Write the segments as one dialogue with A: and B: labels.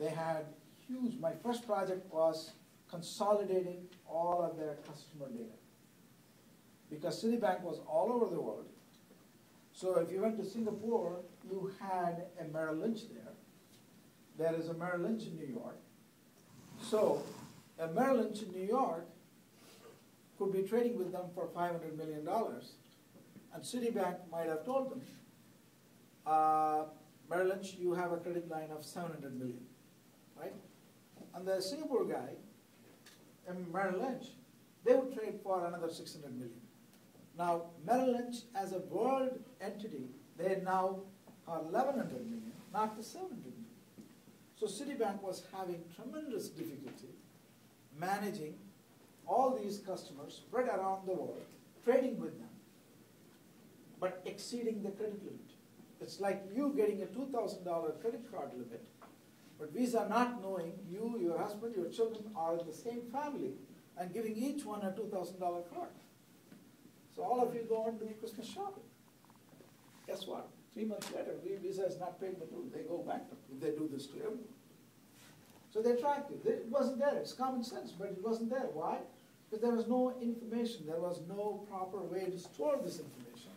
A: They had huge, my first project was consolidating all of their customer data. Because Citibank was all over the world. So if you went to Singapore, you had a Merrill Lynch there. There is a Merrill Lynch in New York. So a Merrill Lynch in New York could be trading with them for $500 million. And Citibank might have told them, Merrill Lynch, you have a credit line of $700 million, right? And the Singapore guy, Merrill Lynch, they would trade for another $600 million. Now, Merrill Lynch as a world entity, they now are $1,100 million, not the $700 million. So Citibank was having tremendous difficulty managing all these customers spread around the world, trading with them, but exceeding the credit limit. It's like you getting a $2,000 credit card limit, but Visa not knowing you, your husband, your children are in the same family and giving each one a $2,000 card. So all of you go and do Christmas shopping. Guess what? 3 months later, Visa is not paying the bill. They go bankrupt if they do this to everyone. So they tracked it. It wasn't there. It's common sense, but it wasn't there. Why? Because there was no information. There was no proper way to store this information.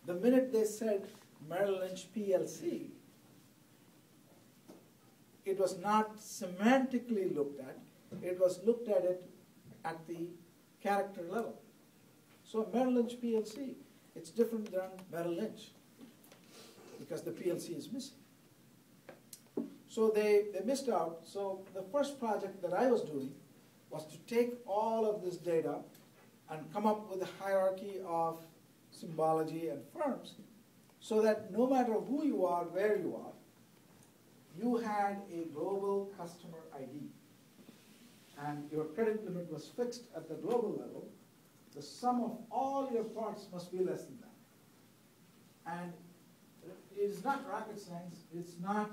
A: The minute they said Merrill Lynch PLC, it was not semantically looked at. It was looked at it at the character level. So Merrill Lynch PLC, it's different than Merrill Lynch because the PLC is missing. So they missed out. So the first project that I was doing was to take all of this data and come up with a hierarchy of symbology and firms so that no matter who you are, where you are, you had a global customer ID. And your credit limit was fixed at the global level. The sum of all your parts must be less than that. And it is not rocket science. It's not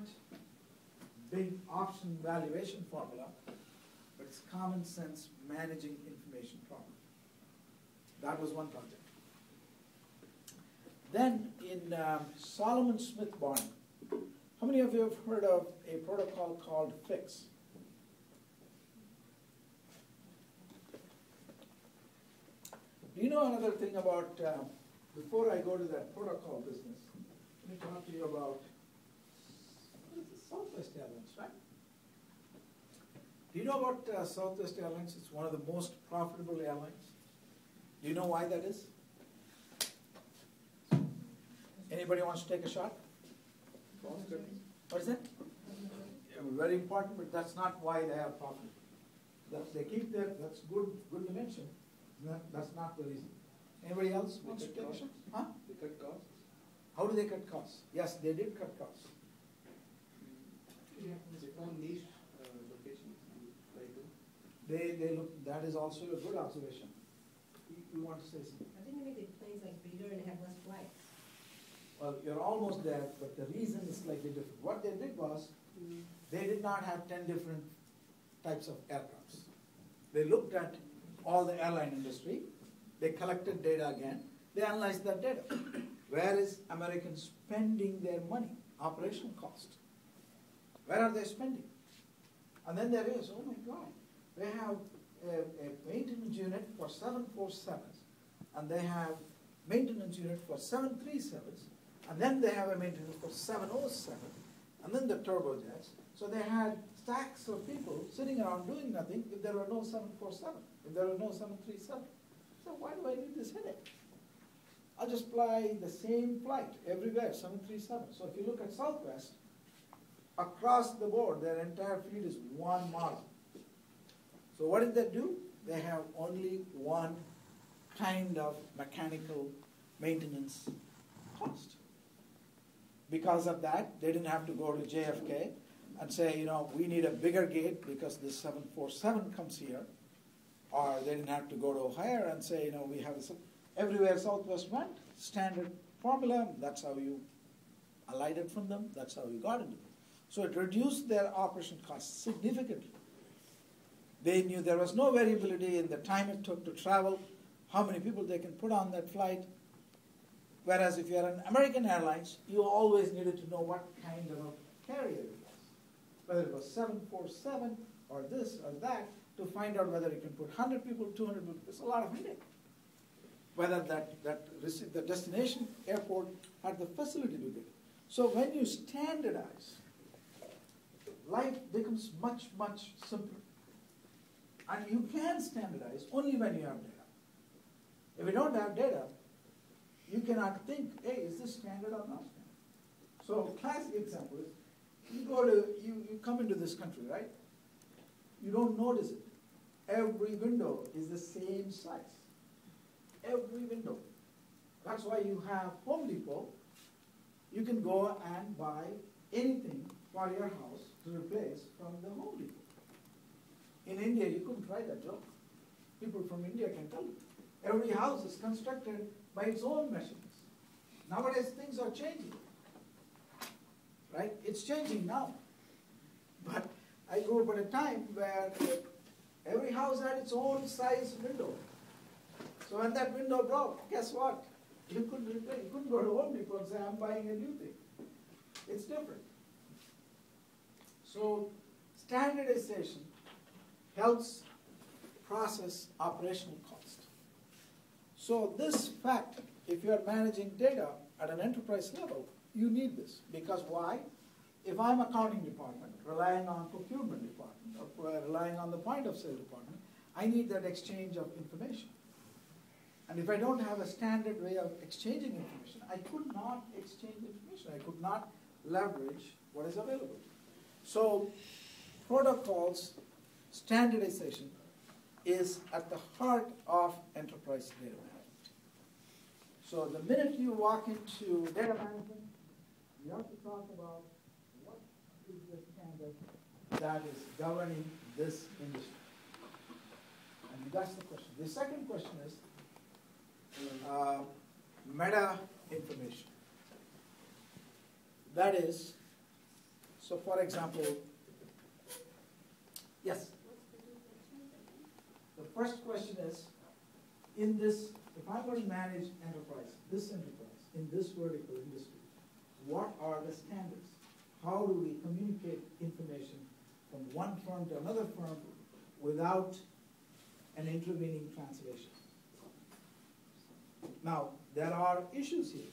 A: big option valuation formula, but it's common sense managing information problem. That was one project. Then in Solomon Smith Barney, how many of you have heard of a protocol called FIX? Do you know another thing about, before I go to that protocol business, let me talk to you about Southwest Airlines, right? Do you know about Southwest Airlines? It's one of the most profitable airlines. Do you know why that is? Anybody wants to take a shot? What is that? Very important, but that's not why they are profitable. They keep their, that's good to mention. That's not the reason. Anybody else wants to take a shot? Huh?
B: They cut costs?
A: How do they cut costs? Yes, they did cut costs.
B: They found niche locations to try to.
A: They look. That is also a good observation. You want to say something?
C: I think they make the planes like bigger and have less flights.
A: Well, you're almost there, but the reason is slightly different. What they did was, they did not have 10 different types of aircrafts. They looked at all the airline industry. They collected data again. They analyzed that data. Where is Americans spending their money? Operational cost. Where are they spending? And then they realize, oh my God, they have a maintenance unit for 747s, and they have maintenance unit for 737s, and then they have a maintenance for 707, and then the turbojets. So they had stacks of people sitting around doing nothing if there were no 747, if there were no 737. So why do I need this headache? I'll just fly the same flight everywhere, 737. So if you look at Southwest, across the board, their entire fleet is one model. So what did they do? They have only one kind of mechanical maintenance cost. Because of that, they didn't have to go to JFK and say, you know, we need a bigger gate because this 747 comes here. Or they didn't have to go to O'Hare and say, you know, we have everywhere Southwest went, standard formula, that's how you alighted from them, that's how you got into them. So it reduced their operation costs significantly. They knew there was no variability in the time it took to travel, how many people they can put on that flight. Whereas if you're an American Airlines, you always needed to know what kind of a carrier it was. whether it was 747 or this or that, to find out whether you can put 100 people, 200 people. It's a lot of headache. Whether the destination airport had the facility to do it. So when you standardize, life becomes much, much simpler. And you can standardize only when you have data. If you don't have data, you cannot think, hey, is this standard or not standard? So classic example is, you come into this country, right? You don't notice it. Every window is the same size. Every window. That's why you have Home Depot. You can go and buy anything for your house to replace from the Home Depot. In India, you couldn't try that joke. People from India can tell you. Every house is constructed by its own measurements. Nowadays, things are changing. Right? It's changing now. But I grew up at a time where every house had its own size window. So when that window broke, guess what? You couldn't replace. You couldn't go to Home Depot and say, I'm buying a new thing. It's different. So standardization helps process operational cost. So this fact, if you are managing data at an enterprise level, you need this. Because why? If I'm accounting department, relying on procurement department, or relying on the point of sale department, I need that exchange of information. And if I don't have a standard way of exchanging information, I could not exchange information. I could not leverage what is available. So protocols, standardization is at the heart of enterprise data management. So the minute you walk into data management, you have to talk about what is the standard that is governing this industry. And that's the question. The second question is meta information. That is, so for example, yes? The first question is, in this, if I'm going to manage enterprise, in this vertical industry, what are the standards? How do we communicate information from one firm to another firm without an intervening translation? Now, there are issues here.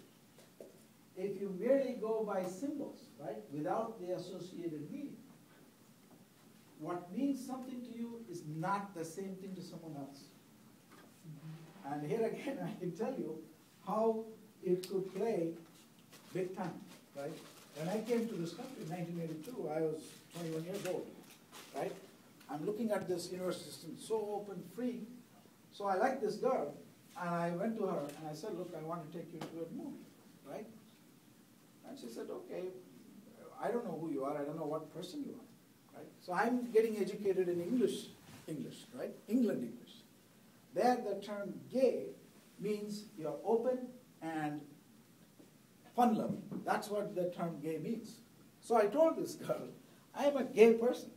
A: If you merely go by symbols, right, without the associated meaning, what means something to you is not the same thing to someone else. And here again, I can tell you how it could play big time, right? When I came to this country in 1982, I was 21 years old, right? I'm looking at this university system, so open, free. So I like this girl, and I went to her and I said, look, I want to take you to a movie, right? And she said, okay, I don't know who you are, I don't know what person you are, right? So I'm getting educated in English, right? England English. There the term gay means you're open and fun-loving. That's what the term gay means. So I told this girl, I am a gay person.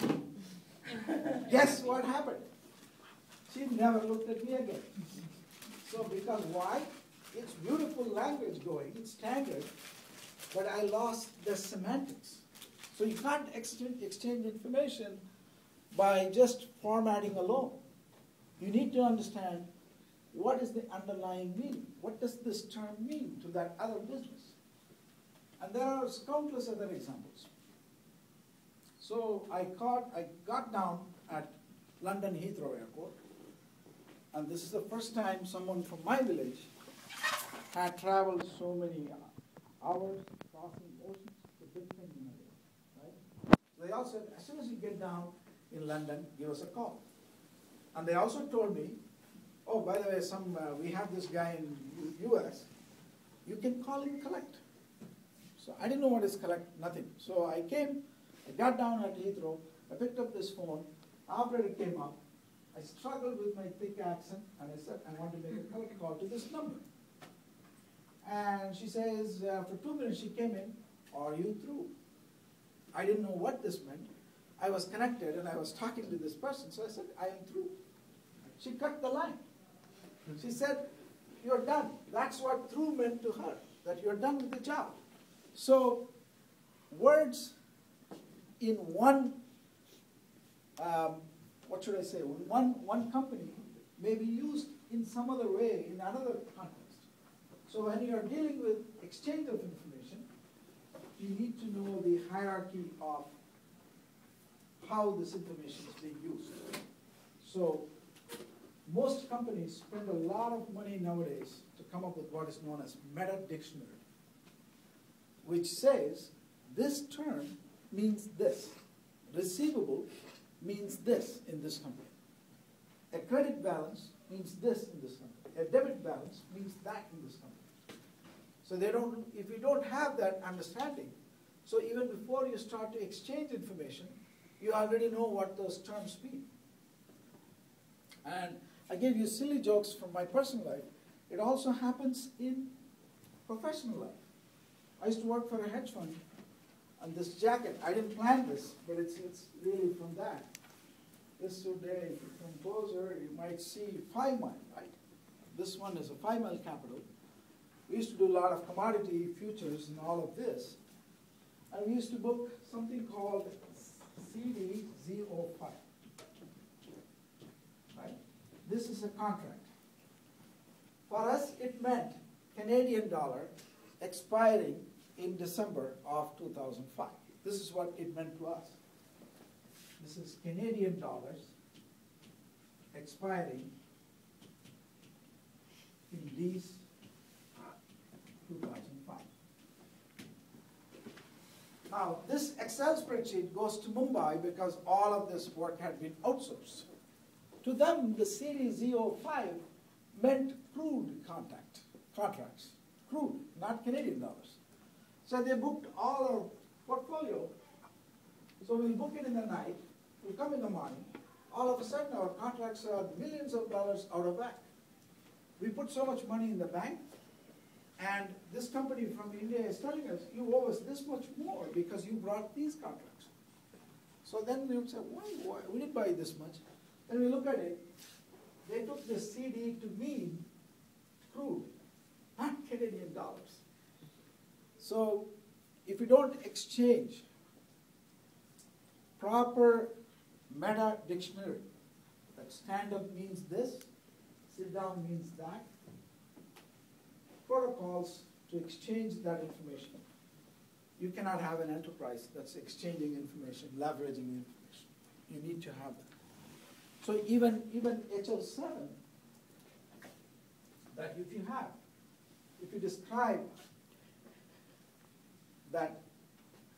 A: Guess what happened? She never looked at me again. So because why? It's beautiful language going, it's standard, but I lost the semantics. So you can't exchange information by just formatting alone. You need to understand what is the underlying meaning. What does this term mean to that other business? And there are countless other examples. So I got down at London Heathrow Airport, and this is the first time someone from my village had traveled so many hours crossing oceans. It's a big thing in my life, right? They all said, as soon as you get down in London, give us a call. And they also told me, oh, by the way, we have this guy in US, you can call him collect. So I didn't know what is collect, nothing. So I came, I got down at Heathrow, I picked up this phone, operator came up, I struggled with my thick accent, and I said, I want to make a collect call to this number. And she says, for 2 minutes she came in, are you through? I didn't know what this meant. I was connected and I was talking to this person, so I said, I am through. She cut the line. She said, you're done. That's what through meant to her, that you're done with the job. So words in one, what should I say, one company may be used in some other way in another context. So when you are dealing with exchange of information, you need to know the hierarchy of how this information is being used. So most companies spend a lot of money nowadays to come up with what is known as meta dictionary, which says this term means this. Receivable means this in this company. A credit balance means this in this company. A debit balance means that in this company. So they don't, if you don't have that understanding, so even before you start to exchange information, you already know what those terms mean. And I gave you silly jokes from my personal life. It also happens in professional life. I used to work for a hedge fund, and this jacket, I didn't plan this, but it's really from that. This today, if you come closer, you might see 5 mile, right? This one is a 5 mile capital. We used to do a lot of commodity futures and all of this. And we used to book something called CDZ05. Right? This is a contract. For us, it meant Canadian dollar expiring in December of 2005. This is what it meant to us. This is Canadian dollars expiring in these 2005. Now, this Excel spreadsheet goes to Mumbai because all of this work had been outsourced. To them, the Series Z05 meant crude contracts, crude, not Canadian dollars. So they booked all our portfolio. So we'll book it in the night, we'll come in the morning, all of a sudden our contracts are millions of dollars out of whack. We put so much money in the bank, and this company from India is telling us, you owe us this much more because you brought these contracts. So then we would say, why? We didn't buy this much. Then we look at it, they took the CD to mean crude, not Canadian dollars. So if you don't exchange proper meta dictionary, that stand up means this, sit down means that, protocols to exchange that information. You cannot have an enterprise that's exchanging information, leveraging information. You need to have that. So even HL7, that if you describe that,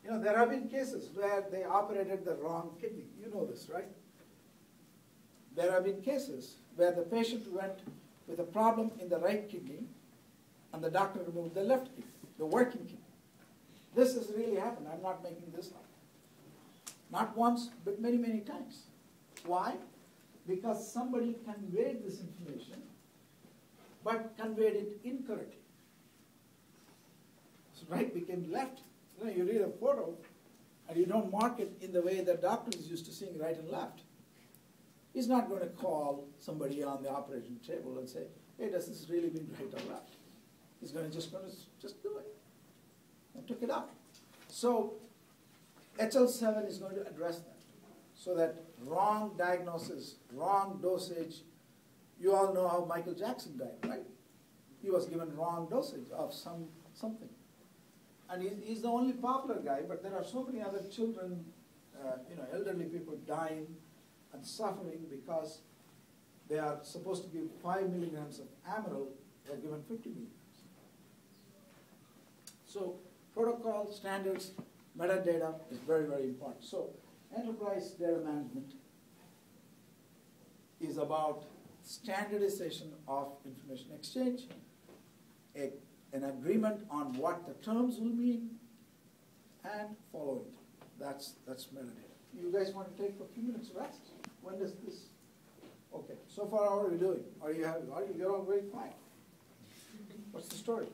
A: there have been cases where they operated the wrong kidney. You know this, right? There have been cases where the patient went with a problem in the right kidney, and the doctor removed the left kidney, the working kidney. This has really happened. I'm not making this up. Not once, but many, many times. Why? Because somebody conveyed this information, but conveyed it incorrectly. So right became left. You read a photo, and you don't mark it in the way the doctor is used to seeing right and left. He's not going to call somebody on the operation table and say, hey, does this really mean right or left? He's going to just do it. And took it up. So HL7 is going to address that. So that wrong diagnosis, wrong dosage. You all know how Michael Jackson died, right? He was given wrong dosage of something. And he's the only popular guy, but there are so many other children, elderly people dying and suffering because they are supposed to give 5 milligrams of Amaryl, they're given 50 milligrams. So protocol, standards, metadata is very, very important. So enterprise data management is about standardization of information exchange, an agreement on what the terms will mean, and follow it. That's metadata. You guys want to take a few minutes rest? When does this? Okay. So far, how are we doing? You're all very quiet. What's the story?